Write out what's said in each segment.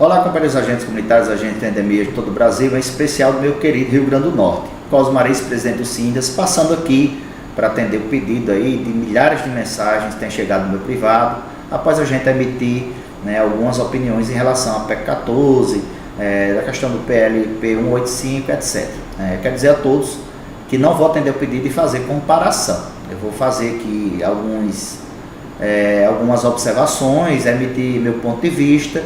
Olá, companheiros agentes comunitários, agentes de endemias de todo o Brasil, em especial do meu querido Rio Grande do Norte. Cosmaris, presidente do Sindas, passando aqui para atender o pedido aí de milhares de mensagens que têm chegado no meu privado, após a gente emitir algumas opiniões em relação à PEC 14, da questão do PLP 185, etc. Quero dizer a todos que não vou atender o pedido e fazer comparação. Eu vou fazer aqui algumas observações, emitir meu ponto de vista.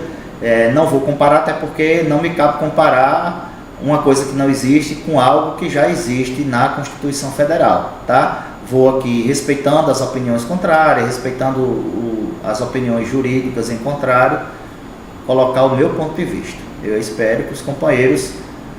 Não vou comparar, até porque não me cabe comparar uma coisa que não existe com algo que já existe na Constituição Federal, tá? Vou aqui respeitando as opiniões contrárias, respeitando as opiniões jurídicas em contrário, colocar o meu ponto de vista. Eu espero que os companheiros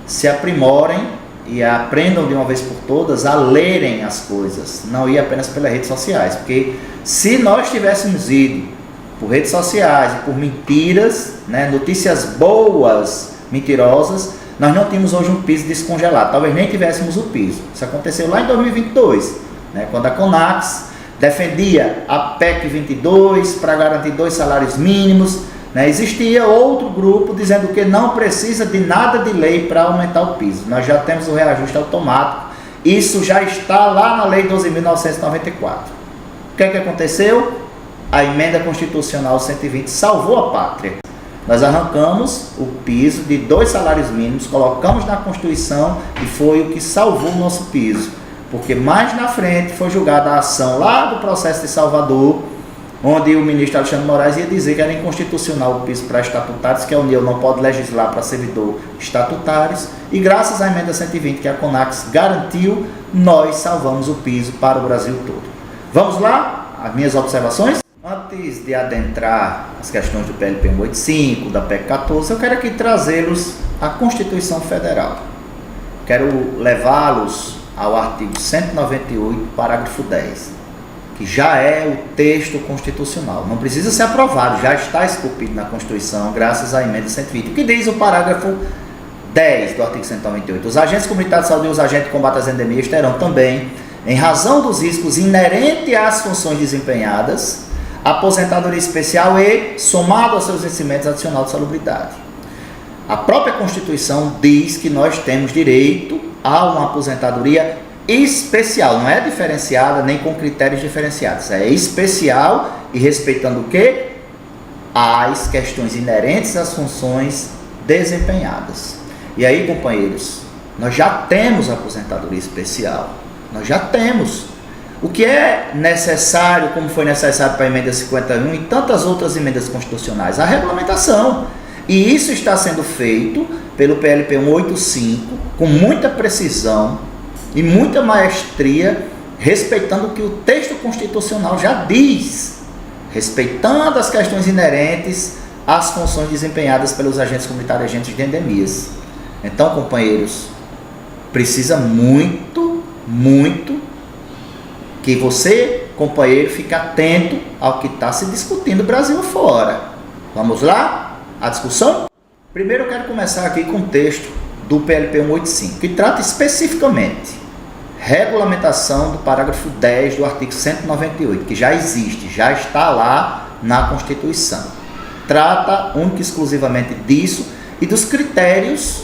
se aprimorem e aprendam de uma vez por todas a lerem as coisas, não ir apenas pelas redes sociais, porque se nós tivéssemos ido por redes sociais e por mentiras, notícias boas, mentirosas, nós não tínhamos hoje um piso descongelado, talvez nem tivéssemos o piso. Isso aconteceu lá em 2022, quando a CONAX defendia a PEC 22 para garantir 2 salários mínimos. Existia outro grupo dizendo que não precisa de nada de lei para aumentar o piso. Nós já temos o reajuste automático, isso já está lá na Lei 12.994. O que aconteceu? A emenda constitucional 120 salvou a pátria. Nós arrancamos o piso de 2 salários mínimos, colocamos na Constituição e foi o que salvou o nosso piso. Porque mais na frente foi julgada a ação lá do processo de Salvador, onde o ministro Alexandre de Moraes ia dizer que era inconstitucional o piso para estatutários, que a União não pode legislar para servidor estatutários, e graças à emenda 120 que a CONAX garantiu, nós salvamos o piso para o Brasil todo. Vamos lá? As minhas observações? Antes de adentrar as questões do PLP 185, da PEC 14, eu quero aqui trazê-los à Constituição Federal. Quero levá-los ao artigo 198, parágrafo 10, que já é o texto constitucional. Não precisa ser aprovado, já está esculpido na Constituição, graças à emenda 120. O que diz o parágrafo 10 do artigo 198? Os agentes comunitários de saúde e os agentes de combate às endemias terão também, em razão dos riscos inerentes às funções desempenhadas, aposentadoria especial e, somado aos seus vencimentos, adicional de salubridade. A própria Constituição diz que nós temos direito a uma aposentadoria especial, não é diferenciada nem com critérios diferenciados, é especial e respeitando o quê? As questões inerentes às funções desempenhadas. E aí, companheiros, nós já temos aposentadoria especial, nós já temos. O que é necessário, como foi necessário para a emenda 51 e tantas outras emendas constitucionais? A regulamentação. E isso está sendo feito pelo PLP 185 com muita precisão e muita maestria, respeitando o que o texto constitucional já diz, respeitando as questões inerentes às funções desempenhadas pelos agentes comunitários e agentes de endemias. Então, companheiros, precisa muito que você, companheiro, fique atento ao que está se discutindo Brasil afora. Vamos lá? A discussão? Primeiro eu quero começar aqui com o texto do PLP 185, que trata especificamente regulamentação do parágrafo 10 do artigo 198, que já existe, já está lá na Constituição. Trata única e exclusivamente disso e dos critérios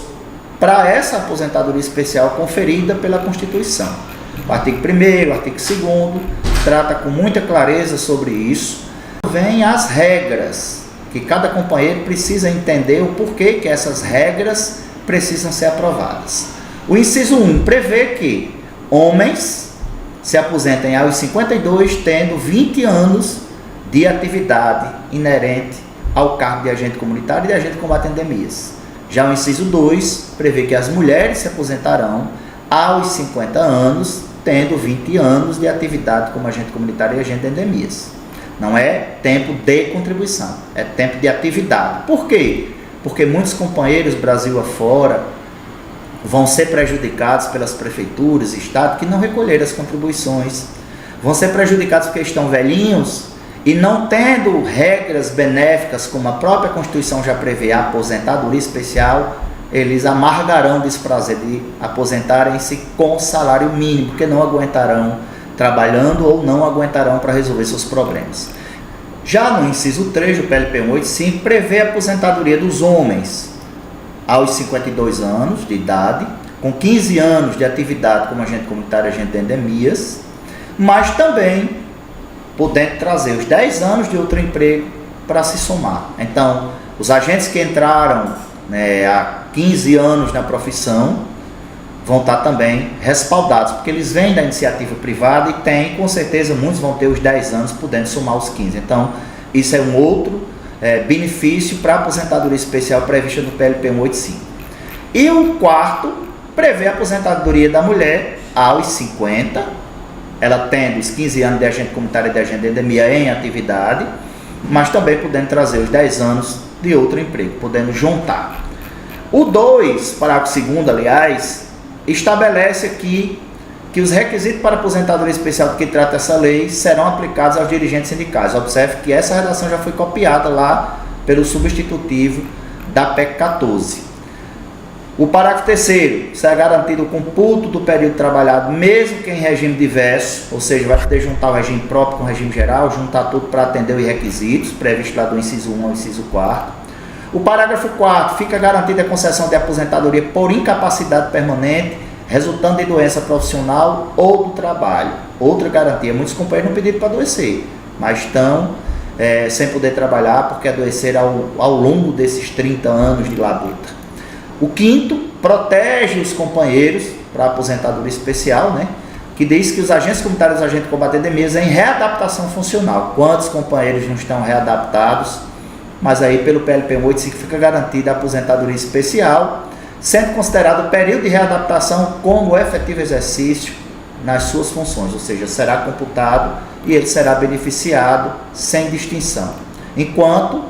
para essa aposentadoria especial conferida pela Constituição. O artigo 1º, o artigo 2º, trata com muita clareza sobre isso. Vem as regras, que cada companheiro precisa entender o porquê que essas regras precisam ser aprovadas. O inciso 1 prevê que homens se aposentem aos 52, tendo 20 anos de atividade inerente ao cargo de agente comunitário e de agente de combate a endemias. Já o inciso 2 prevê que as mulheres se aposentarão aos 50 anos, tendo 20 anos de atividade como agente comunitário e agente de endemias. Não é tempo de contribuição, é tempo de atividade. Por quê? Porque muitos companheiros Brasil afora vão ser prejudicados pelas prefeituras e estado que não recolheram as contribuições. Vão ser prejudicados porque estão velhinhos e não tendo regras benéficas, como a própria Constituição já prevê, a aposentadoria especial, eles amargarão o desprazer de aposentarem-se com salário mínimo, porque não aguentarão trabalhando ou não aguentarão para resolver seus problemas. Já no inciso 3 do PLP 185, prevê a aposentadoria dos homens aos 52 anos de idade, com 15 anos de atividade como agente comunitário e agente de endemias, mas também podendo trazer os 10 anos de outro emprego para se somar. Então, os agentes que entraram, né, há 15 anos na profissão vão estar também respaldados, porque eles vêm da iniciativa privada e tem, com certeza, muitos vão ter os 10 anos podendo somar os 15. Então, isso é um outro benefício para a aposentadoria especial prevista no PLP 185. E o quarto prevê a aposentadoria da mulher aos 50, ela tendo os 15 anos de agente comunitário e de agente de endemia em atividade, mas também podendo trazer os 10 anos de outro emprego, podendo juntar. O 2, parágrafo 2º, aliás, estabelece aqui que os requisitos para aposentadoria especial do que trata essa lei serão aplicados aos dirigentes sindicais. Observe que essa redação já foi copiada lá pelo substitutivo da PEC 14. O parágrafo 3º, será garantido o computo do período trabalhado, mesmo que em regime diverso, ou seja, vai poder juntar o regime próprio com o regime geral, juntar tudo para atender os requisitos, previsto lá do inciso 1 ao inciso 4º. O parágrafo 4º, fica garantida a concessão de aposentadoria por incapacidade permanente, resultando de doença profissional ou do trabalho. Outra garantia, muitos companheiros não pediram para adoecer, mas estão sem poder trabalhar porque adoeceram ao longo desses 30 anos de labuta. O 5º, protege os companheiros para a aposentadoria especial, né? Que diz que os agentes comunitários e os agentes de combate à endemias em readaptação funcional. Quantos companheiros não estão readaptados? Mas aí pelo PLP 185 fica garantida a aposentadoria especial, sendo considerado o período de readaptação como efetivo exercício nas suas funções, ou seja, será computado e ele será beneficiado sem distinção. Enquanto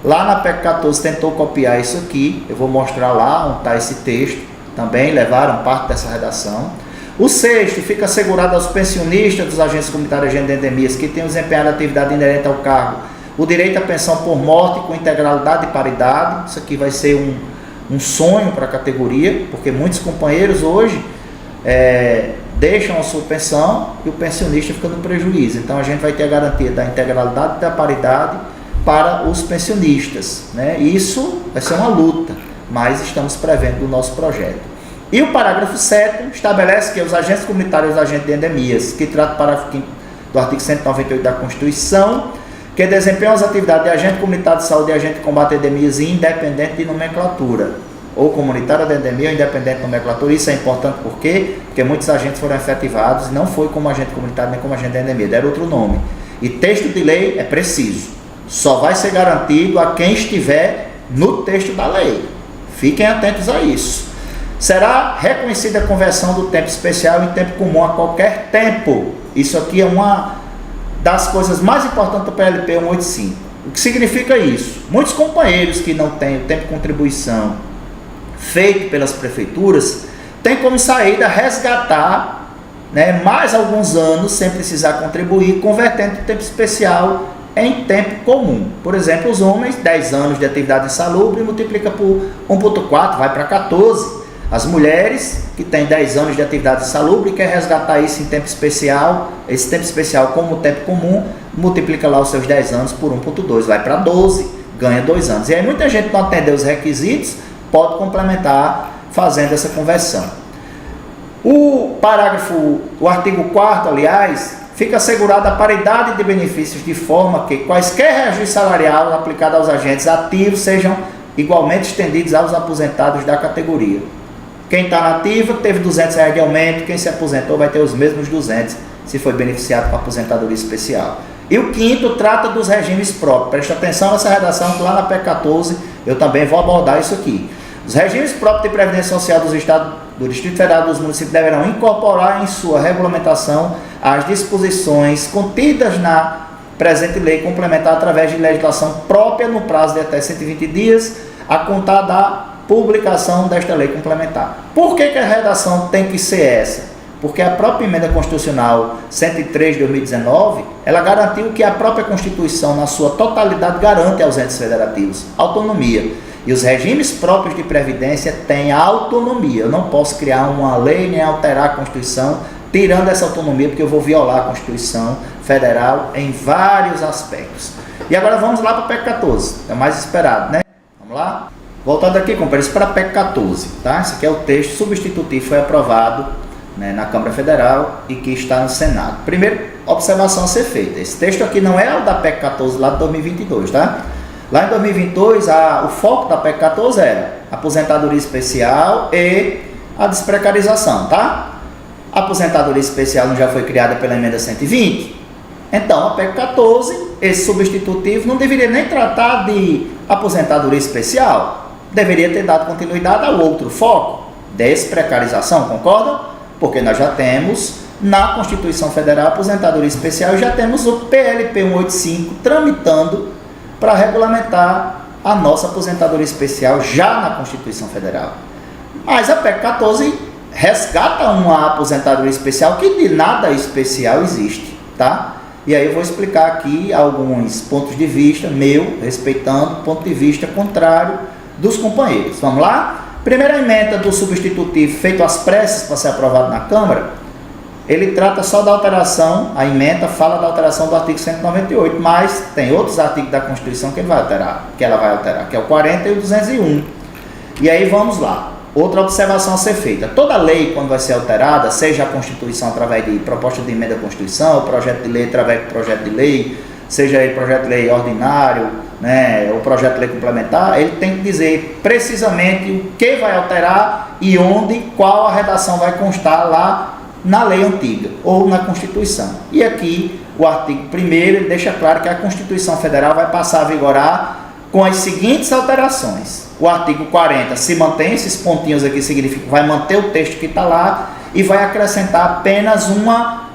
lá na PEC 14 tentou copiar isso aqui, eu vou mostrar lá onde está esse texto, também levaram parte dessa redação. O 6º, fica assegurado aos pensionistas dos agentes comunitários de endemias que tenham desempenhado a atividade inerente ao cargo o direito à pensão por morte com integralidade e paridade. Isso aqui vai ser um sonho para a categoria, porque muitos companheiros hoje deixam a sua pensão e o pensionista fica no prejuízo. Então a gente vai ter a garantia da integralidade e da paridade para os pensionistas, né? Isso vai ser uma luta, mas estamos prevendo no nosso projeto. E o parágrafo 7º estabelece que os agentes comunitários e os agentes de endemias, que trata o parágrafo 5º do artigo 198 da Constituição, que desempenham as atividades de agente comunitário de saúde e agente de combate a endemias independente de nomenclatura, ou comunitária de endemia ou independente de nomenclatura. Isso é importante por quê? Porque muitos agentes foram efetivados e não foi como agente comunitário nem como agente de endemia, deram outro nome. E texto de lei é preciso, só vai ser garantido a quem estiver no texto da lei. Fiquem atentos a isso. Será reconhecida a conversão do tempo especial em tempo comum a qualquer tempo. Isso aqui é uma das coisas mais importantes do PLP 185. O que significa isso? Muitos companheiros que não têm o tempo de contribuição feito pelas prefeituras têm como saída resgatar, né, mais alguns anos sem precisar contribuir, convertendo o tempo especial em tempo comum. Por exemplo, os homens, 10 anos de atividade insalubre, multiplica por 1,4, vai para 14. As mulheres, que têm 10 anos de atividade insalubre e quer resgatar isso em tempo especial, esse tempo especial como tempo comum, multiplica lá os seus 10 anos por 1,2, vai para 12, ganha 2 anos. E aí muita gente não atendeu os requisitos, pode complementar fazendo essa conversão. O artigo 4º, aliás, fica assegurada a paridade de benefícios de forma que quaisquer reajuste salarial aplicado aos agentes ativos sejam igualmente estendidos aos aposentados da categoria. Quem está na ativa teve R$200 de aumento, quem se aposentou vai ter os mesmos 200 se foi beneficiado com a aposentadoria especial. E o 5º trata dos regimes próprios. Preste atenção nessa redação que lá na PEC 14 eu também vou abordar isso aqui. Os regimes próprios de previdência social dos estados, do Distrito Federal e dos municípios deverão incorporar em sua regulamentação as disposições contidas na presente lei complementar através de legislação própria no prazo de até 120 dias a contar da publicação desta lei complementar. Por que a redação tem que ser essa? Porque a própria emenda constitucional 103 de 2019, ela garantiu que a própria Constituição, na sua totalidade, garante aos entes federativos autonomia. E os regimes próprios de previdência têm autonomia. Eu não posso criar uma lei nem alterar a Constituição tirando essa autonomia, porque eu vou violar a Constituição Federal em vários aspectos. E agora vamos lá para o PEC 14, é o mais esperado, né? Vamos lá? Voltando aqui, companheiros, para a PEC 14, tá? Esse aqui é o texto substitutivo, foi aprovado, né, na Câmara Federal e que está no Senado. Primeiro, observação a ser feita, esse texto aqui não é o da PEC 14 lá de 2022, tá? Lá em 2022, o foco da PEC 14 era aposentadoria especial e a desprecarização, tá? A aposentadoria especial não já foi criada pela emenda 120? Então, a PEC 14, esse substitutivo, não deveria nem tratar de aposentadoria especial, deveria ter dado continuidade ao outro foco, desprecarização, concordam? Porque nós já temos na Constituição Federal a aposentadoria especial e já temos o PLP 185 tramitando para regulamentar a nossa aposentadoria especial já na Constituição Federal. Mas a PEC 14 resgata uma aposentadoria especial que de nada especial existe, tá? E aí eu vou explicar aqui alguns pontos de vista meu, respeitando o ponto de vista contrário dos companheiros. Vamos lá? Primeira emenda do substitutivo feito às pressas para ser aprovado na Câmara, ele trata só da alteração, a emenda fala da alteração do artigo 198, mas tem outros artigos da Constituição que ela vai alterar, que é o 40 e o 201. E aí vamos lá. Outra observação a ser feita. Toda lei, quando vai ser alterada, seja a Constituição através de proposta de emenda à Constituição, ou projeto de lei através de projeto de lei, seja aí projeto de lei ordinário, né, ou projeto de lei complementar, ele tem que dizer precisamente o que vai alterar e onde, qual a redação vai constar lá na lei antiga ou na Constituição. E aqui o artigo 1º ele deixa claro que a Constituição Federal vai passar a vigorar com as seguintes alterações. O artigo 40 se mantém, esses pontinhos aqui significam que vai manter o texto que está lá e vai acrescentar apenas uma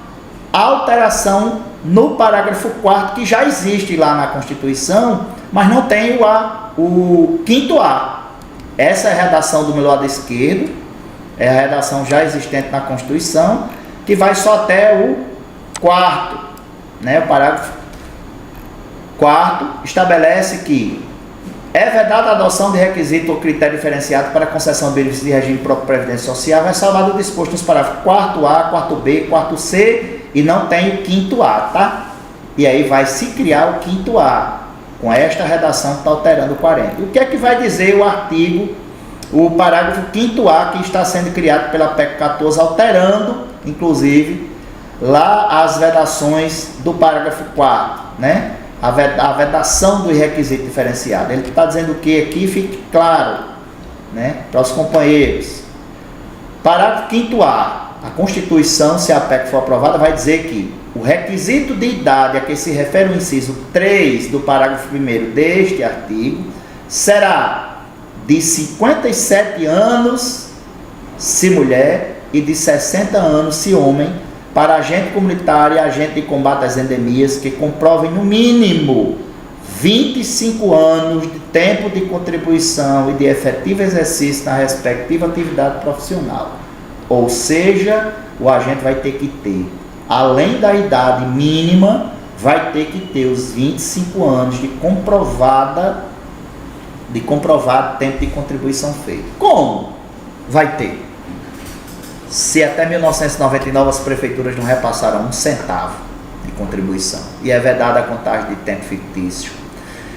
alteração no parágrafo 4º que já existe lá na Constituição, mas não tem o 5º. Essa é a redação do meu lado esquerdo, é a redação já existente na Constituição, que vai só até o 4º, né? O parágrafo 4º estabelece que é vedada a adoção de requisito ou critério diferenciado para concessão de benefícios de regime próprio de previdência social, vai salvar o disposto nos parágrafos 4A, 4B, 4C e não tem o 5º, tá? E aí vai se criar o 5º, com esta redação que está alterando o 40. O que é que vai dizer o artigo, o parágrafo 5º que está sendo criado pela PEC 14, alterando, inclusive, lá as vedações do parágrafo 4º, né? A vedação do requisito diferenciado. Ele está dizendo o que aqui? Fique claro, né, para os companheiros. Parágrafo 5º. A Constituição, se a PEC for aprovada, vai dizer que o requisito de idade a que se refere o inciso 3 do parágrafo 1º deste artigo será de 57 anos se mulher e de 60 anos se homem, para agente comunitário e agente de combate às endemias que comprovem no mínimo 25 anos de tempo de contribuição e de efetivo exercício na respectiva atividade profissional. Ou seja, o agente vai ter que ter, além da idade mínima, vai ter que ter os 25 anos de comprovado tempo de contribuição feito. Como vai ter? Se até 1999 as prefeituras não repassaram um centavo de contribuição e é vedada a contagem de tempo fictício.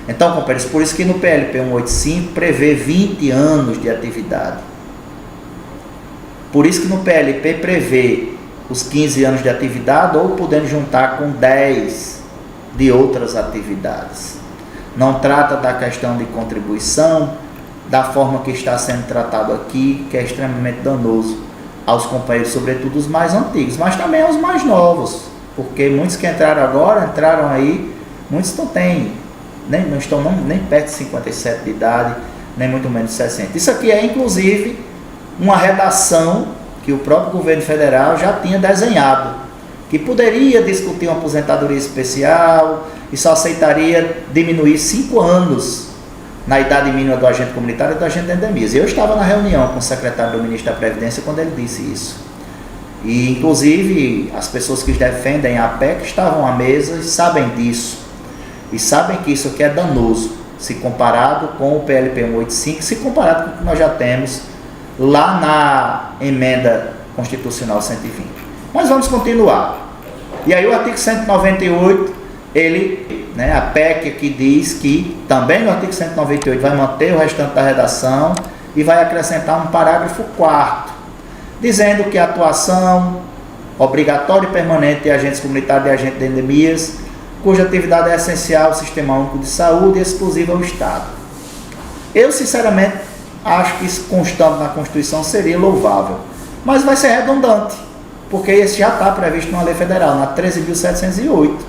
Então, companheiros, por isso que no PLP 185 prevê 20 anos de atividade. Por isso que no PLP prevê os 15 anos de atividade ou podendo juntar com 10 de outras atividades. Não trata da questão de contribuição da forma que está sendo tratado aqui, que é extremamente danoso aos companheiros, sobretudo os mais antigos, mas também aos mais novos, porque muitos que entraram agora, entraram aí, muitos não estão nem perto de 57 de idade, nem muito menos de 60. Isso aqui é, inclusive, uma redação que o próprio governo federal já tinha desenhado, que poderia discutir uma aposentadoria especial e só aceitaria diminuir 5 anos na idade mínima do agente comunitário e do agente de endemias. Eu estava na reunião com o secretário do Ministro da Previdência quando ele disse isso. E, inclusive, as pessoas que defendem a PEC estavam à mesa e sabem disso. E sabem que isso aqui é danoso, se comparado com o PLP 185, se comparado com o que nós já temos lá na emenda constitucional 120. Mas vamos continuar. E aí o artigo 198, a PEC aqui diz que também no artigo 198 vai manter o restante da redação e vai acrescentar um parágrafo 4º, dizendo que a atuação obrigatória e permanente de agentes comunitários e agentes de endemias, cuja atividade é essencial ao Sistema Único de Saúde e exclusiva ao Estado. Eu, sinceramente, acho que isso constando na Constituição seria louvável, mas vai ser redundante, porque esse já está previsto numa lei federal, na 13.708.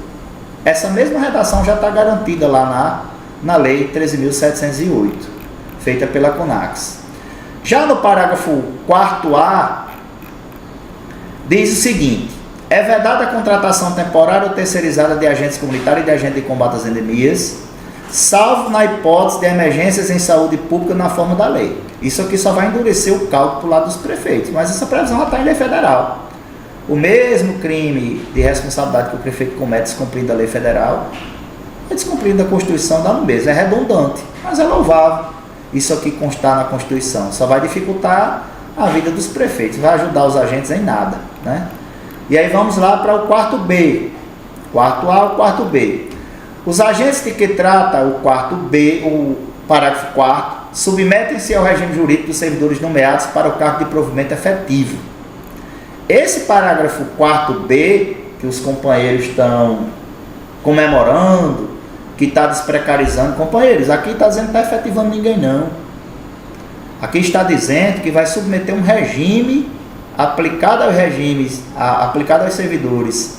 Essa mesma redação já está garantida lá na lei 13.708, feita pela CONAX. Já no parágrafo 4A, diz o seguinte: é vedada a contratação temporária ou terceirizada de agentes comunitários e de agentes de combate às endemias, salvo na hipótese de emergências em saúde pública na forma da lei. Isso aqui só vai endurecer o cálculo lá dos prefeitos, mas essa previsão já está em lei federal. O mesmo crime de responsabilidade que o prefeito comete descumprindo a lei federal, é descumprindo a Constituição, dá no mesmo. É redundante, mas é louvável isso aqui constar na Constituição. Só vai dificultar a vida dos prefeitos, vai ajudar os agentes em nada, né? E aí vamos lá para o 4B. 4A, o 4B. Os agentes de que trata o 4B, o parágrafo 4º, submetem-se ao regime jurídico dos servidores nomeados para o cargo de provimento efetivo. Esse parágrafo 4B, que os companheiros estão comemorando, que está desprecarizando, companheiros, aqui está dizendo que não está efetivando ninguém não. Aqui está dizendo que vai submeter um regime aplicado aos regimes, aplicado aos servidores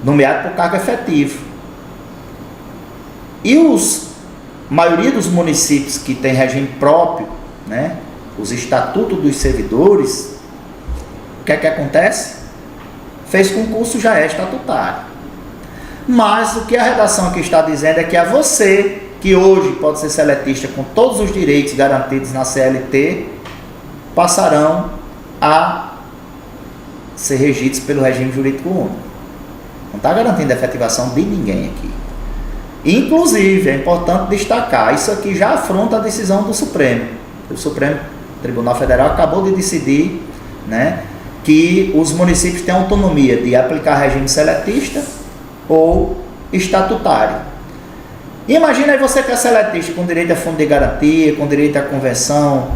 nomeados por cargo efetivo. E a maioria dos municípios que tem regime próprio, né, os estatutos dos servidores, o que é que acontece? Fez concurso, já é estatutário. Mas o que a redação aqui está dizendo é que a você, que hoje pode ser seletista com todos os direitos garantidos na CLT, passarão a ser regidos pelo regime jurídico único. Não está garantindo a efetivação de ninguém aqui. Inclusive, é importante destacar, isso aqui já afronta a decisão do Supremo. O Supremo Tribunal Federal acabou de decidir, né, que os municípios têm autonomia de aplicar regime seletista ou estatutário. Imagina aí você que é seletista, com direito a fundo de garantia, com direito à convenção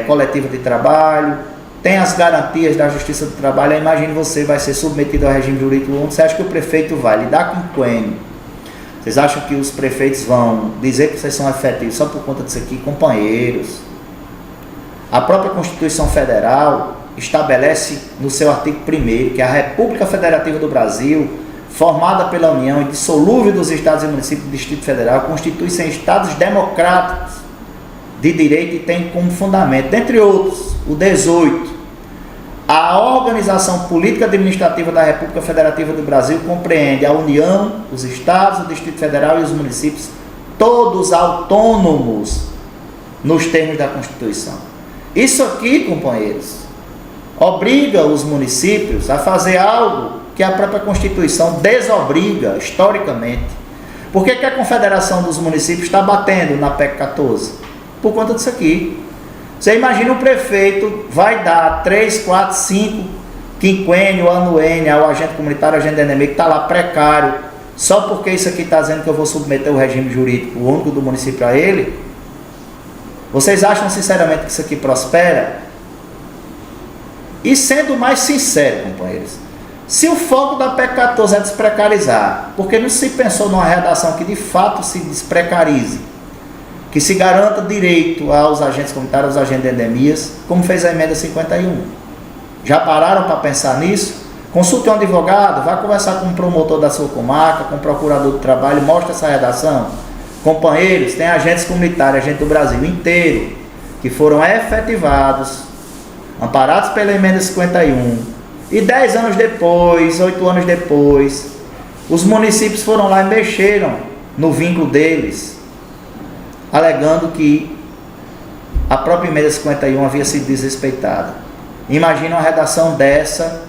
coletiva de trabalho, tem as garantias da Justiça do Trabalho. Imagine você vai ser submetido ao regime jurídico único. Você acha que o prefeito vai lidar com o quênio? Vocês acham que os prefeitos vão dizer que vocês são efetivos só por conta disso aqui? Companheiros, a própria Constituição Federal estabelece no seu artigo 1º que a República Federativa do Brasil, formada pela União e dissolúvel dos Estados e municípios do Distrito Federal, constitui-se em Estados democráticos de direito e tem como fundamento, dentre outros, o 18, a organização política administrativa da República Federativa do Brasil compreende a União, os Estados, o Distrito Federal e os municípios, todos autônomos nos termos da Constituição. Isso aqui, companheiros, obriga os municípios a fazer algo que a própria Constituição desobriga historicamente. Por que a Confederação dos Municípios está batendo na PEC 14? Por conta disso aqui. Você imagina o prefeito vai dar 3, 4, 5 quinquênio, anuênio ao agente comunitário, agente de endemia, que está lá precário, só porque isso aqui está dizendo que eu vou submeter o regime jurídico único do município a ele? Vocês acham sinceramente que isso aqui prospera? E sendo mais sincero, companheiros, se o foco da PEC 14 é desprecarizar, porque não se pensou numa redação que de fato se desprecarize, que se garanta direito aos agentes comunitários, aos agentes de endemias, como fez a emenda 51. Já pararam para pensar nisso? Consulte um advogado, vá conversar com um promotor da sua comarca, com um procurador do trabalho, mostra essa redação. Companheiros, tem agentes comunitários, agentes do Brasil inteiro, que foram efetivados, amparados pela emenda 51, e 10 anos depois, 8 anos depois, os municípios foram lá e mexeram no vínculo deles, alegando que a própria emenda 51 havia sido desrespeitada. Imagina uma redação dessa,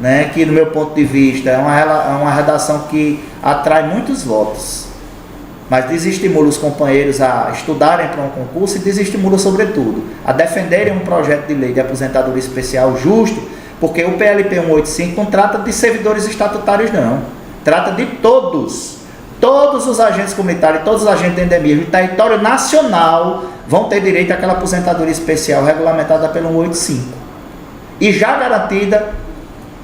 né, que, no meu ponto de vista, é uma redação que atrai muitos votos, mas desestimula os companheiros a estudarem para um concurso e desestimula, sobretudo, a defenderem um projeto de lei de aposentadoria especial justo, porque o PLP 185 não trata de servidores estatutários, não. Trata de todos. Todos os agentes comunitários, todos os agentes de endemia do território nacional vão ter direito àquela aposentadoria especial regulamentada pelo 185 e já garantida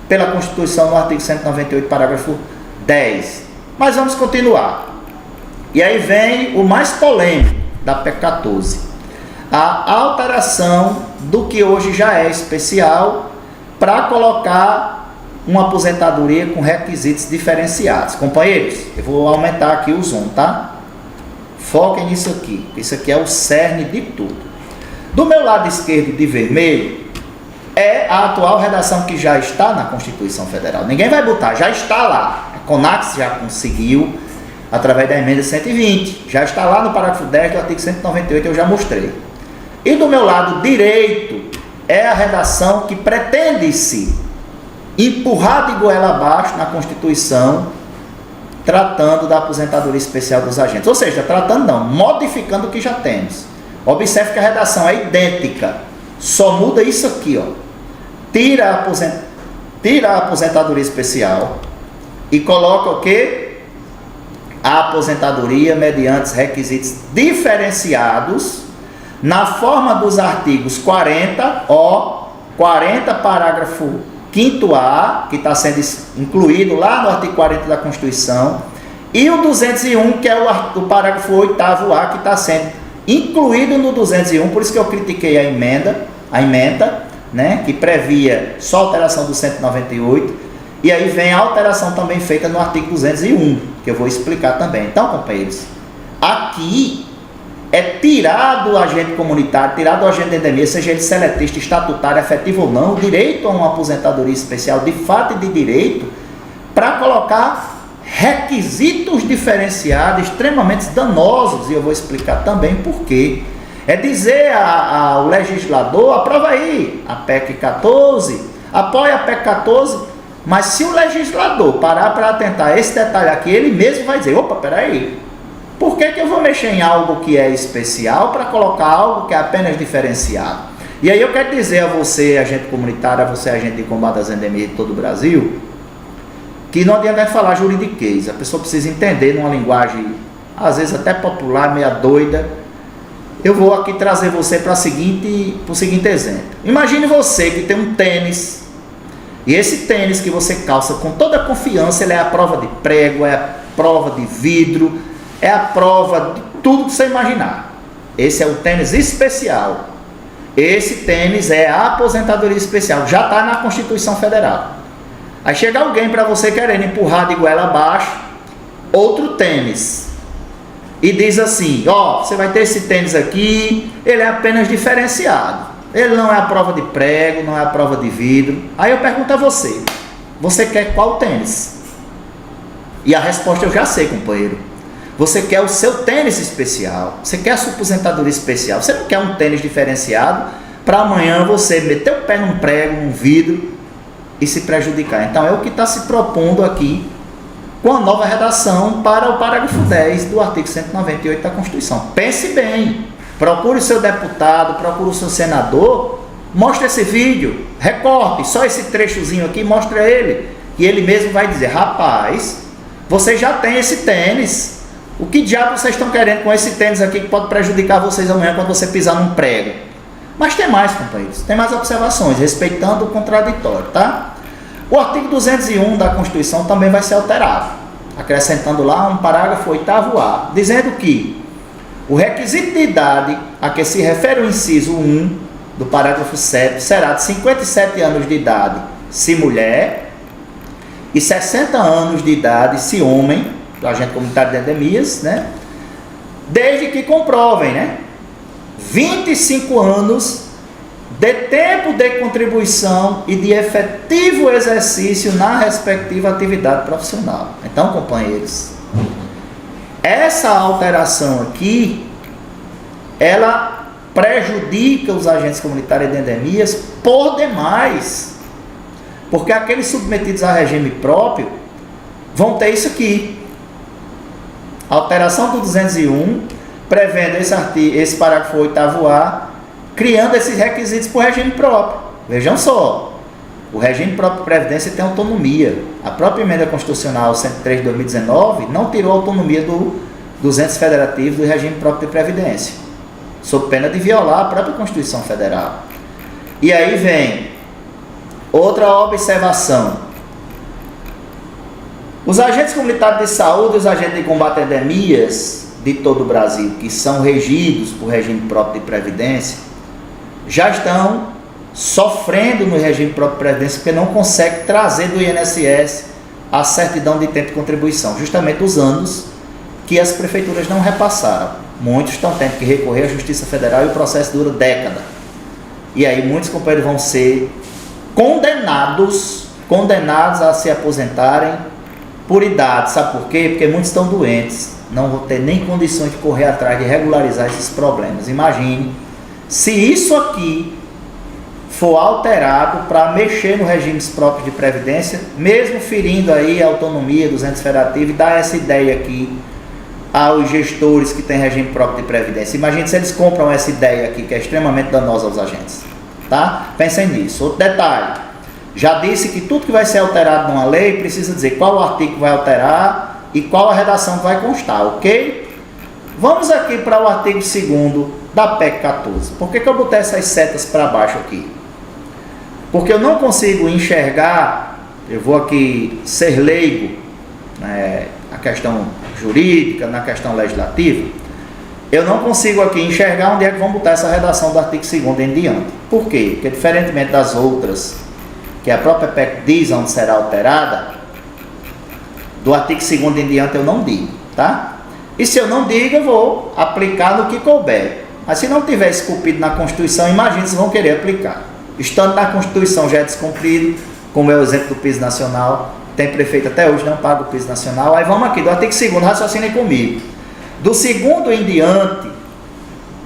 pela Constituição no artigo 198, parágrafo 10. Mas vamos continuar. E aí vem o mais polêmico da PEC 14. A alteração do que hoje já é especial para colocar uma aposentadoria com requisitos diferenciados. Companheiros, eu vou aumentar aqui o zoom, tá? Foquem nisso aqui. Isso aqui é o cerne de tudo. Do meu lado esquerdo de vermelho é a atual redação que já está na Constituição Federal. Ninguém vai botar, já está lá. A CONAX já conseguiu, através da emenda 120. Já está lá no parágrafo 10 do artigo 198, eu já mostrei. E do meu lado direito é a redação que pretende-se empurrar de goela abaixo na Constituição, tratando da aposentadoria especial dos agentes. Ou seja, tratando não, modificando o que já temos. Observe que a redação é idêntica, só muda isso aqui, ó. Tira a aposentadoria especial e coloca o quê? A aposentadoria mediante requisitos diferenciados na forma dos artigos 40, 40 parágrafo 5º-A, que está sendo incluído lá no artigo 40 da Constituição, e o 201, que é o parágrafo 8º-A, que está sendo incluído no 201, por isso que eu critiquei a emenda, né, que previa só alteração do 198, e aí vem a alteração também feita no artigo 201, que eu vou explicar também. Então, companheiros, aqui é tirar do agente comunitário, tirar do agente de endemia, seja ele seletista, estatutário, efetivo ou não, o direito a uma aposentadoria especial de fato e de direito, para colocar requisitos diferenciados, extremamente danosos, e eu vou explicar também por quê. É dizer ao legislador, aprova aí a PEC 14, apoia a PEC 14, mas se o legislador parar para atentar esse detalhe aqui, ele mesmo vai dizer, opa, peraí, por que eu vou mexer em algo que é especial para colocar algo que é apenas diferenciado? E aí eu quero dizer a você, agente comunitário, a você, agente de combate às endemias de todo o Brasil, que não adianta falar juridiquês. A pessoa precisa entender numa linguagem, às vezes até popular, meia doida. Eu vou aqui trazer você para o seguinte exemplo. Imagine você que tem um tênis, e esse tênis que você calça com toda a confiança, ele é a prova de prego, é a prova de vidro, é a prova de tudo que você imaginar. Esse é o tênis especial. Esse tênis é a aposentadoria especial. Já está na Constituição Federal. Aí chega alguém para você querendo empurrar de goela abaixo outro tênis. E diz assim, ó, você vai ter esse tênis aqui, ele é apenas diferenciado. Ele não é a prova de prego, não é a prova de vidro. Aí eu pergunto a você, você quer qual tênis? E a resposta eu já sei, companheiro. Você quer o seu tênis especial, você quer a sua aposentadoria especial, você não quer um tênis diferenciado para amanhã você meter o pé num prego, num vidro e se prejudicar. Então é o que está se propondo aqui com a nova redação para o parágrafo 10 do artigo 198 da Constituição. Pense bem, procure o seu deputado, procure o seu senador, mostre esse vídeo, recorte só esse trechozinho aqui, mostre a ele, e ele mesmo vai dizer, rapaz, você já tem esse tênis. O que diabo vocês estão querendo com esse tênis aqui que pode prejudicar vocês amanhã quando você pisar num prego? Mas tem mais, companheiros, tem mais observações, respeitando o contraditório, tá? O artigo 201 da Constituição também vai ser alterado, acrescentando lá um parágrafo 8º-A, dizendo que o requisito de idade a que se refere o inciso 1 do parágrafo 7 será de 57 anos de idade se mulher e 60 anos de idade se homem, do agente comunitário de endemias, né? Desde que comprovem, né? 25 anos de tempo de contribuição e de efetivo exercício na respectiva atividade profissional. Então, companheiros, essa alteração aqui, ela prejudica os agentes comunitários de endemias por demais, porque aqueles submetidos a regime próprio vão ter isso aqui. A alteração do 201, prevendo esse parágrafo 8º-A, criando esses requisitos para o regime próprio. Vejam só, O regime próprio de previdência tem autonomia. A própria emenda constitucional 103 de 2019 não tirou a autonomia dos entes federativos do regime próprio de previdência, sob pena de violar a própria Constituição Federal. E aí vem outra observação. Os agentes comunitários de saúde e os agentes de combate a endemias de todo o Brasil, que são regidos por regime próprio de previdência, já estão sofrendo no regime próprio de previdência porque não consegue trazer do INSS a certidão de tempo de contribuição, justamente os anos que as prefeituras não repassaram. Muitos estão tendo que recorrer à Justiça Federal e o processo dura década. E aí muitos companheiros vão ser condenados a se aposentarem por idade. Sabe por quê? Porque muitos estão doentes, não vão ter nem condições de correr atrás de regularizar esses problemas. Imagine se isso aqui for alterado para mexer no regime próprio de previdência, mesmo ferindo aí a autonomia dos entes federativos, e dar essa ideia aqui aos gestores que têm regime próprio de previdência. Imagine se eles compram essa ideia aqui, que é extremamente danosa aos agentes. Tá? Pensem nisso. Outro detalhe, já disse que tudo que vai ser alterado numa lei precisa dizer qual o artigo que vai alterar e qual a redação que vai constar, ok? Vamos aqui para o artigo 2º da PEC 14. Por que eu botei essas setas para baixo aqui? Porque eu não consigo enxergar, eu vou aqui ser leigo, a questão jurídica, na questão legislativa, eu não consigo aqui enxergar onde é que vão botar essa redação do artigo 2º em diante. Por quê? Porque diferentemente das outras, que a própria PEC diz onde será alterada, do artigo 2º em diante eu não digo, tá? E se eu não digo, eu vou aplicar no que couber. Mas se não tiver esculpido na Constituição, imagine se vão querer aplicar. Estando na Constituição já é descumprido, como é o exemplo do piso nacional, tem prefeito até hoje não paga o piso nacional. Aí vamos aqui, do artigo 2º, raciocinem comigo. Do 2º em diante,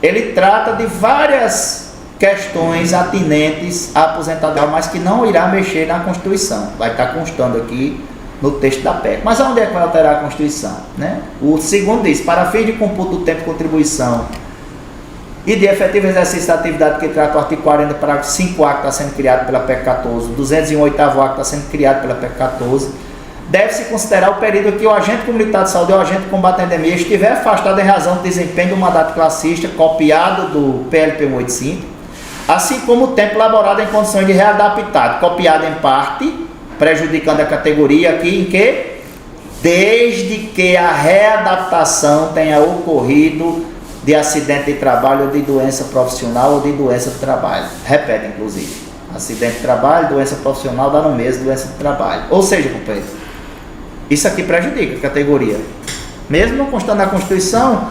ele trata de várias questões atinentes à aposentadoria, mas que não irá mexer na Constituição. Vai estar constando aqui no texto da PEC. Mas aonde é que vai alterar a Constituição? Né? O 2º diz, para fins de computo do tempo de contribuição e de efetivo exercício da atividade que trata o artigo 40, parágrafo 5A, que está sendo criado pela PEC 14, 208º que está sendo criado pela PEC 14, deve-se considerar o período que o agente comunitário de saúde ou o agente de combate à endemia estiver afastado em razão do desempenho do mandato classista, copiado do PLP 185, assim como o tempo laborado em condições de readaptado, copiado em parte, prejudicando a categoria aqui em que? Desde que a readaptação tenha ocorrido de acidente de trabalho ou de doença profissional ou de doença de trabalho. Repete, inclusive. Acidente de trabalho, doença profissional dá no mesmo doença de trabalho. Ou seja, companheiro, isso aqui prejudica a categoria. Mesmo não constando na Constituição,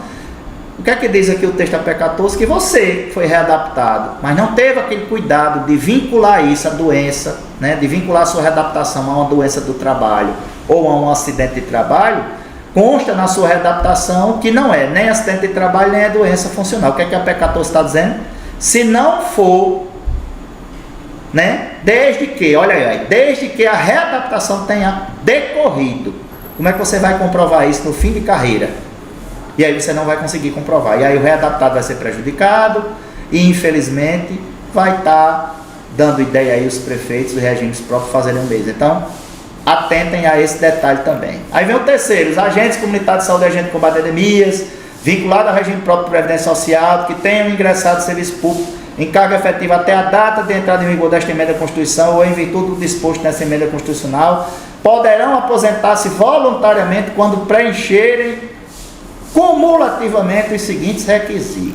o que é que diz aqui o texto da PEC 14? Que você foi readaptado, mas não teve aquele cuidado de vincular isso à doença, né? De vincular a sua readaptação a uma doença do trabalho ou a um acidente de trabalho. Consta na sua readaptação que não é nem acidente de trabalho, nem é doença funcional. O que é que a PEC 14 está dizendo? Se não for, né, desde que a readaptação tenha decorrido. Como é que você vai comprovar isso no fim de carreira? E aí você não vai conseguir comprovar. E aí o readaptado vai ser prejudicado e, infelizmente, vai estar dando ideia aí os prefeitos, os regimes próprios fazerem o mesmo. Então, atentem a esse detalhe também. Aí vem o terceiro, os agentes comunitários de saúde e agentes de combate a endemias, vinculados ao regime próprio de previdência social, que tenham ingressado no serviço público em cargo efetivo até a data de entrada em vigor desta emenda à Constituição ou em virtude do disposto nessa emenda constitucional, poderão aposentar-se voluntariamente quando preencherem cumulativamente os seguintes requisitos.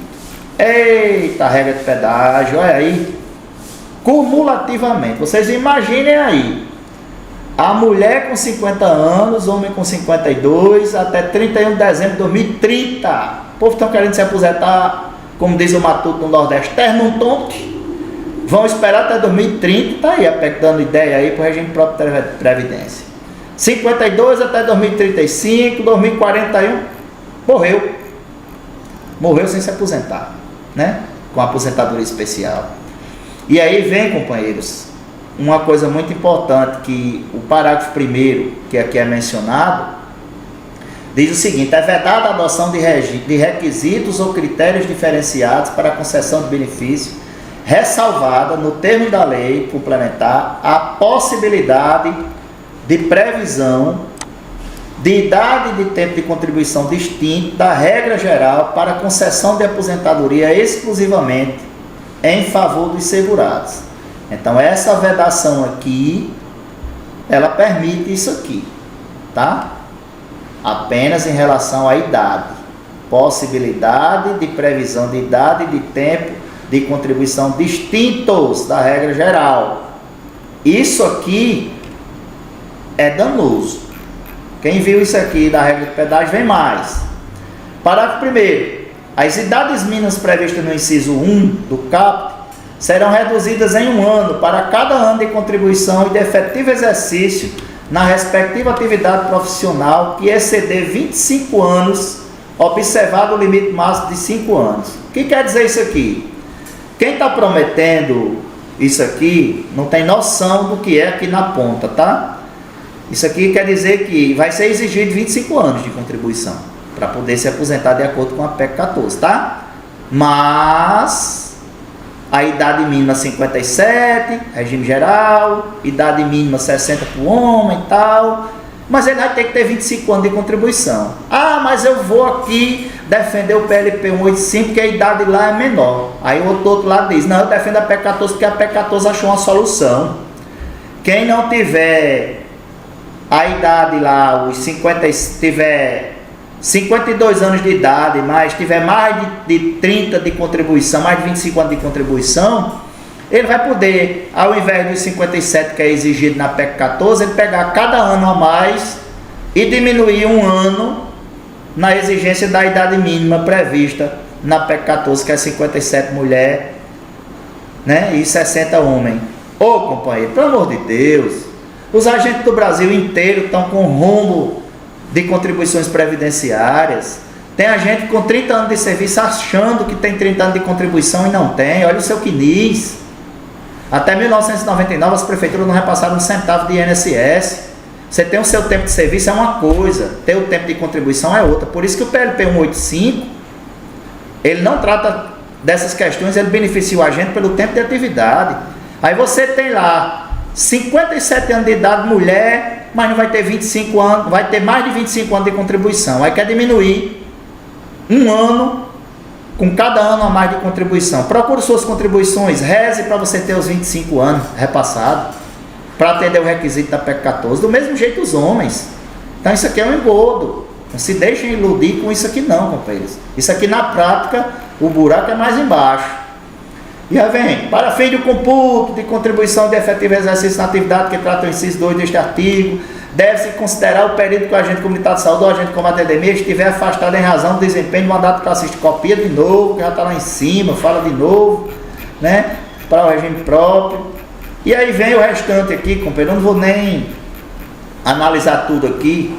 Eita, regra de pedágio, olha aí. Cumulativamente. Vocês imaginem aí. A mulher com 50 anos, homem com 52, até 31 de dezembro de 2030. O povo está querendo se aposentar, como diz o Matuto no Nordeste, terno tonte. Vão esperar até 2030, está aí a PEC dando ideia aí para o regime próprio de previdência. 52 até 2035, 2041, morreu. Morreu sem se aposentar, né? Com aposentadoria especial. E aí vem, companheiros, uma coisa muito importante, que o parágrafo 1º, que aqui é mencionado, diz o seguinte: é vedada a adoção de requisitos ou critérios diferenciados para a concessão de benefício ressalvada no termo da lei complementar a possibilidade de previsão de idade e de tempo de contribuição distinto da regra geral para concessão de aposentadoria exclusivamente em favor dos segurados. Então, essa vedação aqui, ela permite isso aqui, tá? Apenas em relação à idade. Possibilidade de previsão de idade e de tempo de contribuição distintos da regra geral. Isso aqui é danoso. Quem viu isso aqui da regra de pedágio, vem mais. Parágrafo 1º. As idades mínimas previstas no inciso 1 do caput serão reduzidas em 1 ano para cada ano de contribuição e de efetivo exercício na respectiva atividade profissional que exceder 25 anos, observado o limite máximo de 5 anos. O que quer dizer isso aqui? Quem está prometendo isso aqui não tem noção do que é aqui na ponta, tá? Isso aqui quer dizer que vai ser exigido 25 anos de contribuição para poder se aposentar de acordo com a PEC 14, tá? Mas a idade mínima 57, regime geral, idade mínima 60 para o homem e tal, mas ele vai ter que ter 25 anos de contribuição. Ah, mas eu vou aqui defender o PLP 185 porque a idade lá é menor. Aí o outro lado diz, não, eu defendo a PEC 14 porque a PEC 14 achou uma solução. Quem não tiver a idade lá, os 50, tiver 52 anos de idade, mas tiver mais de 30 de contribuição, mais de 25 anos de contribuição, ele vai poder, ao invés dos 57 que é exigido na PEC 14, ele pegar cada ano a mais e diminuir 1 ano na exigência da idade mínima prevista na PEC 14, que é 57 mulher, né, e 60 homem. Ô companheiro, pelo amor de Deus, os agentes do Brasil inteiro estão com rombo de contribuições previdenciárias. Tem agente com 30 anos de serviço achando que tem 30 anos de contribuição e não tem. Olha o seu CNIS. Até 1999 as prefeituras não repassaram um centavo de INSS. Você tem o seu tempo de serviço é uma coisa, ter o tempo de contribuição é outra. Por isso que o PLP 185, ele não trata dessas questões, ele beneficia o agente pelo tempo de atividade. Aí você tem lá 57 anos de idade, mulher, mas não vai ter 25 anos, vai ter mais de 25 anos de contribuição. Aí quer diminuir 1 ano com cada ano a mais de contribuição. Procure suas contribuições, reze para você ter os 25 anos repassados, para atender o requisito da PEC 14. Do mesmo jeito os homens. Então isso aqui é um engodo. Não se deixem iludir com isso aqui não, companheiros. Isso aqui na prática, o buraco é mais embaixo. E aí vem, para fim do computo de contribuição de efetivo exercício na atividade que trata o inciso 2 deste artigo, deve-se considerar o período que o agente comunitário de saúde ou agente de combate à epidemia estiver afastado em razão do desempenho do mandato classista. Copia de novo, que já está lá em cima, fala de novo, né, para o regime próprio. E aí vem o restante aqui, companheiro, eu não vou nem analisar tudo aqui,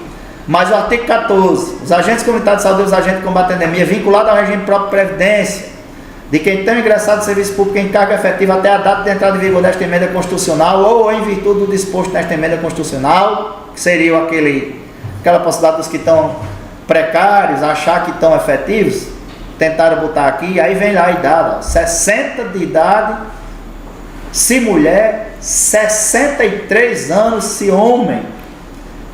mas o artigo 14, os agentes comunitários de saúde e os agentes de combate à epidemia vinculados ao regime próprio de previdência, de quem tem ingressado no serviço público em carga efetiva até a data de entrada em vigor desta emenda constitucional ou em virtude do disposto nesta emenda constitucional, que seria aquela possibilidade dos que estão precários, achar que estão efetivos, tentaram botar aqui, aí vem lá a idade, ó, 60 de idade, se mulher, 63 anos se homem,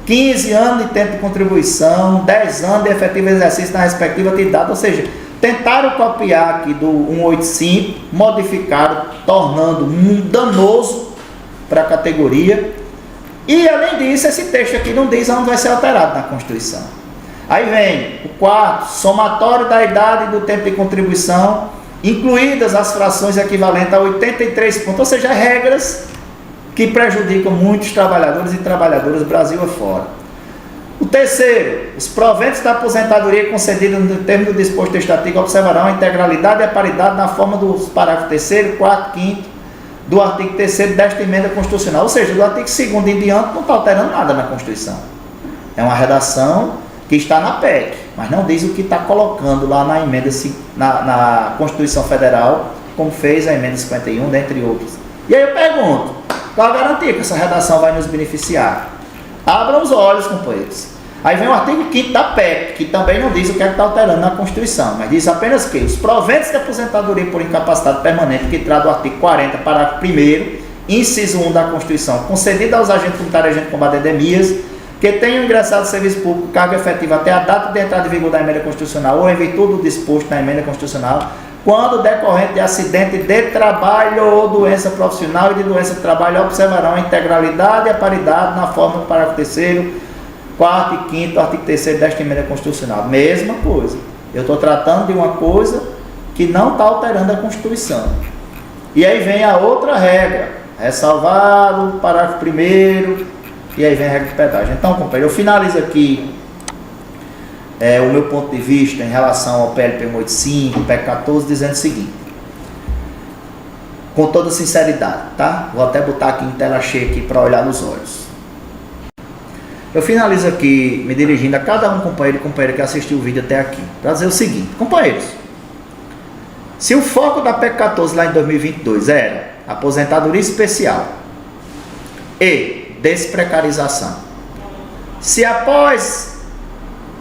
15 anos de tempo de contribuição, 10 anos de efetivo exercício na respectiva atividade, ou seja, tentaram copiar aqui do 185, modificaram, tornando danoso para a categoria. E além disso, esse texto aqui não diz onde vai ser alterado na Constituição. Aí vem o quarto, somatório da idade e do tempo de contribuição, incluídas as frações equivalentes a 83 pontos, ou seja, regras que prejudicam muitos trabalhadores e trabalhadoras Brasil afora. O terceiro, os proventos da aposentadoria concedida no termo do disposto deste artigo observarão a integralidade e a paridade na forma dos parágrafos 3º, 4º, 5º do artigo 3º desta emenda constitucional. Ou seja, do artigo 2º em diante não está alterando nada na Constituição. É uma redação que está na PEC, mas não diz o que está colocando lá na emenda, na Constituição Federal, como fez a emenda 51, dentre outros. E aí eu pergunto, qual a garantia que essa redação vai nos beneficiar? Abram os olhos, companheiros. Aí vem o artigo 5º da PEC, que também não diz o que é que está alterando na Constituição, mas diz apenas que os proventos de aposentadoria por incapacidade permanente, que traz o artigo 40, parágrafo 1º, inciso 1 da Constituição, concedido aos agentes comunitários e agentes de combate a endemias, que tenham ingressado no serviço público cargo efetivo até a data de entrada em vigor da emenda constitucional ou em virtude do disposto na emenda constitucional, quando decorrente de acidente de trabalho ou doença profissional e de doença de trabalho, observarão a integralidade e a paridade na forma do parágrafo 3º, 4º e 5º, artigo 3º desta emenda constitucional. Mesma coisa. Eu estou tratando de uma coisa que não está alterando a Constituição. E aí vem a outra regra, ressalvado o parágrafo 1º, e aí vem a regra de pedágio. Então, companheiro, eu finalizo aqui o meu ponto de vista em relação ao PLP 185, PEC 14, dizendo o seguinte, com toda sinceridade, tá? Vou até botar aqui em tela cheia aqui para olhar nos olhos. Eu finalizo aqui me dirigindo a cada um companheiro e companheira que assistiu o vídeo até aqui, para dizer o seguinte, companheiros, se o foco da PEC 14 lá em 2022 era aposentadoria especial e desprecarização, se após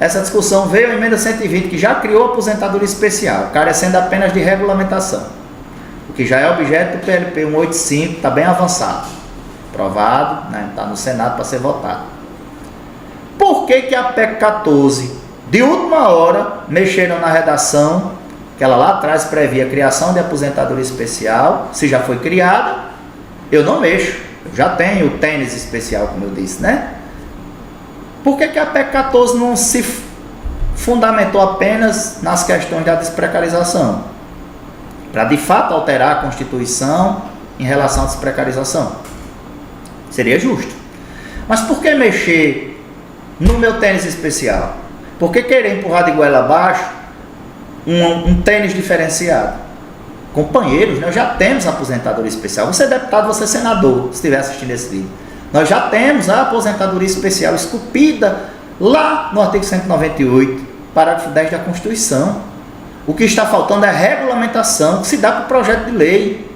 essa discussão veio a emenda 120, que já criou a aposentadoria especial, carecendo apenas de regulamentação, o que já é objeto do PLP 185, está bem avançado, aprovado, né, está no Senado para ser votado. Por que a PEC 14, de última hora, mexeram na redação, que ela lá atrás previa a criação de aposentadoria especial? Se já foi criada, eu não mexo, eu já tenho o tênis especial, como eu disse, né? Por que a PEC 14 não se fundamentou apenas nas questões da desprecarização? Para de fato alterar a Constituição em relação à desprecarização. Seria justo. Mas por que mexer no meu tênis especial? Por que querer empurrar de goela abaixo um tênis diferenciado? Companheiros, nós já temos aposentadoria especial. Você é deputado, você é senador, se estiver assistindo esse vídeo. Nós já temos a aposentadoria especial esculpida lá no artigo 198, parágrafo 10 da Constituição. O que está faltando é regulamentação, que se dá para o projeto de lei.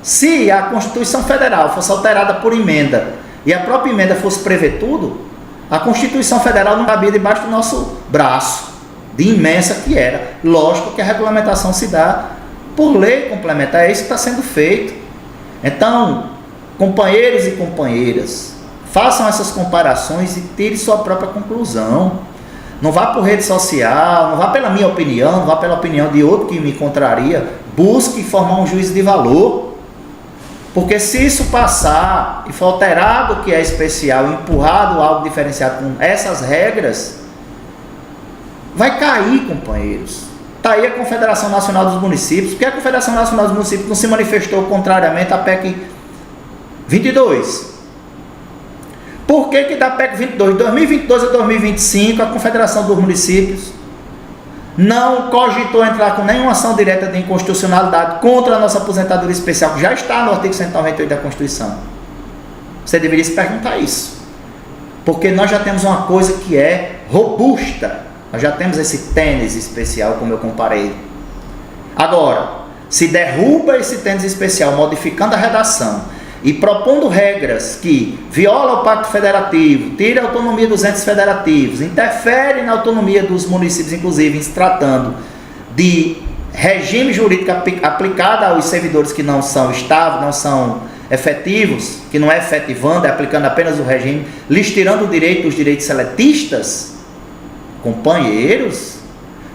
Se a Constituição Federal fosse alterada por emenda e a própria emenda fosse prever tudo, a Constituição Federal não cabia debaixo do nosso braço, de imensa que era. Lógico que a regulamentação se dá por lei complementar, é isso que está sendo feito. Então, companheiros e companheiras, façam essas comparações e tirem sua própria conclusão. Não vá por rede social, não vá pela minha opinião, não vá pela opinião de outro que me contraria. Busque formar um juízo de valor. Porque se isso passar e for alterado o que é especial, empurrado algo diferenciado com essas regras, vai cair, companheiros. Está aí a Confederação Nacional dos Municípios. Por que a Confederação Nacional dos Municípios não se manifestou contrariamente à PEC 22? Por que da PEC 22, de 2022 a 2025, a Confederação dos Municípios não cogitou entrar com nenhuma ação direta de inconstitucionalidade contra a nossa aposentadoria especial, que já está no artigo 198 da Constituição? Você deveria se perguntar isso. Porque nós já temos uma coisa que é robusta. Nós já temos esse tênis especial, como eu comparei. Agora, se derruba esse tênis especial, modificando a redação e propondo regras que violam o Pacto Federativo, tira a autonomia dos entes federativos, interfere na autonomia dos municípios, inclusive, em se tratando de regime jurídico aplicado aos servidores que não são estáveis, não são efetivos, que não é efetivando, é aplicando apenas o regime, lhes tirando os direitos seletistas. Companheiros,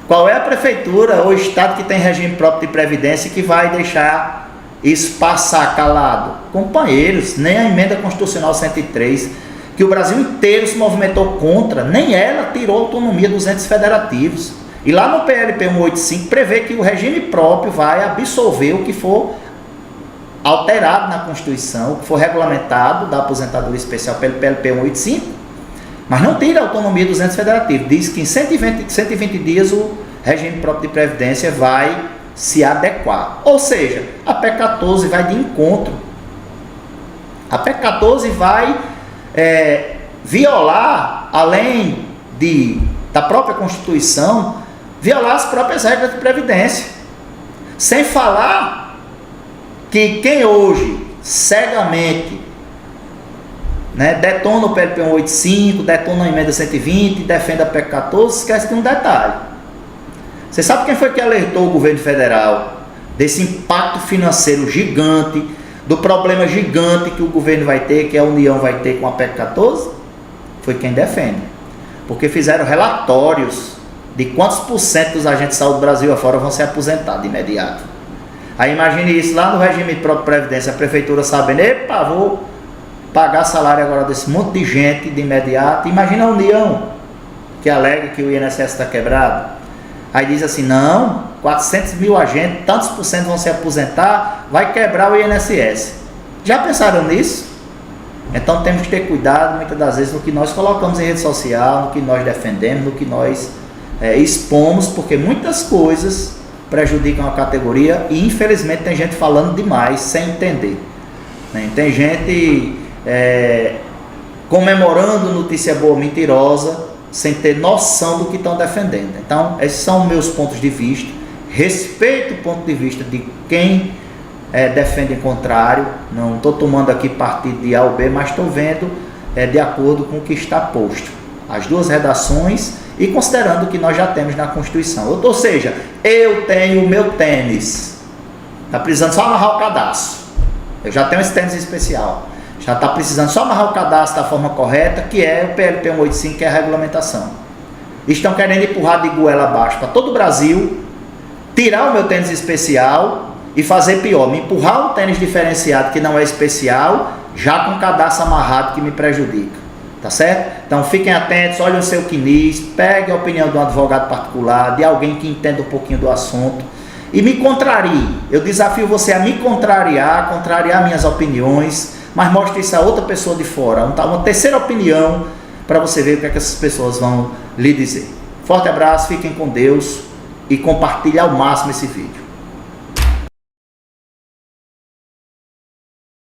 qual é a prefeitura ou estado que tem regime próprio de previdência que vai deixar isso passar calado? Companheiros, nem a emenda constitucional 103, que o Brasil inteiro se movimentou contra, nem ela tirou a autonomia dos entes federativos. E lá no PLP 185 prevê que o regime próprio vai absolver o que for alterado na Constituição, o que for regulamentado da aposentadoria especial pelo PLP 185, mas não tira a autonomia dos entes federativos. Diz que em 120 dias o regime próprio de previdência vai se adequar. Ou seja, a PEC 14 vai de encontro. A PEC 14 vai violar, além da própria Constituição, violar as próprias regras de previdência. Sem falar que quem hoje cegamente né? Detona o PLP 185, detona a emenda 120, defende a PEC 14, esquece de um detalhe. Você sabe quem foi que alertou o governo federal desse impacto financeiro gigante, do problema gigante que o governo vai ter, que a União vai ter com a PEC 14? Foi quem defende. Porque fizeram relatórios de quantos por cento dos agentes de saúde do Brasil afora vão ser aposentados de imediato. Aí imagine isso lá no regime de própria previdência, a prefeitura sabendo, epa, vou pagar salário agora desse monte de gente de imediato. Imagina a União, que alega que o INSS está quebrado. Aí diz assim, não, 400 mil agentes, tantos por cento vão se aposentar, vai quebrar o INSS. Já pensaram nisso? Então temos que ter cuidado muitas das vezes no que nós colocamos em rede social, no que nós defendemos, no que nós expomos, porque muitas coisas prejudicam a categoria e infelizmente tem gente falando demais sem entender, né? Tem gente comemorando notícia boa mentirosa sem ter noção do que estão defendendo. Então esses são os meus pontos de vista, respeito o ponto de vista de quem defende o contrário, não estou tomando aqui partido de A ou B, mas estou vendo de acordo com o que está posto, as duas redações, e considerando o que nós já temos na Constituição. Ou seja, eu tenho o meu tênis, está precisando só amarrar o cadastro, eu já tenho esse tênis especial, já está precisando só amarrar o cadastro da forma correta, que é o PLP 185, que é a regulamentação. Estão querendo empurrar de goela abaixo para todo o Brasil, tirar o meu tênis especial e fazer pior, me empurrar um tênis diferenciado que não é especial, já com o cadastro amarrado que me prejudica. Tá certo? Então fiquem atentos, olhem o seu CNIS, peguem a opinião de um advogado particular, de alguém que entenda um pouquinho do assunto e me contrarie. Eu desafio você a me contrariar minhas opiniões, mas mostre isso a outra pessoa de fora, uma terceira opinião, para você ver o que essas pessoas vão lhe dizer. Forte abraço, fiquem com Deus e compartilhe ao máximo esse vídeo.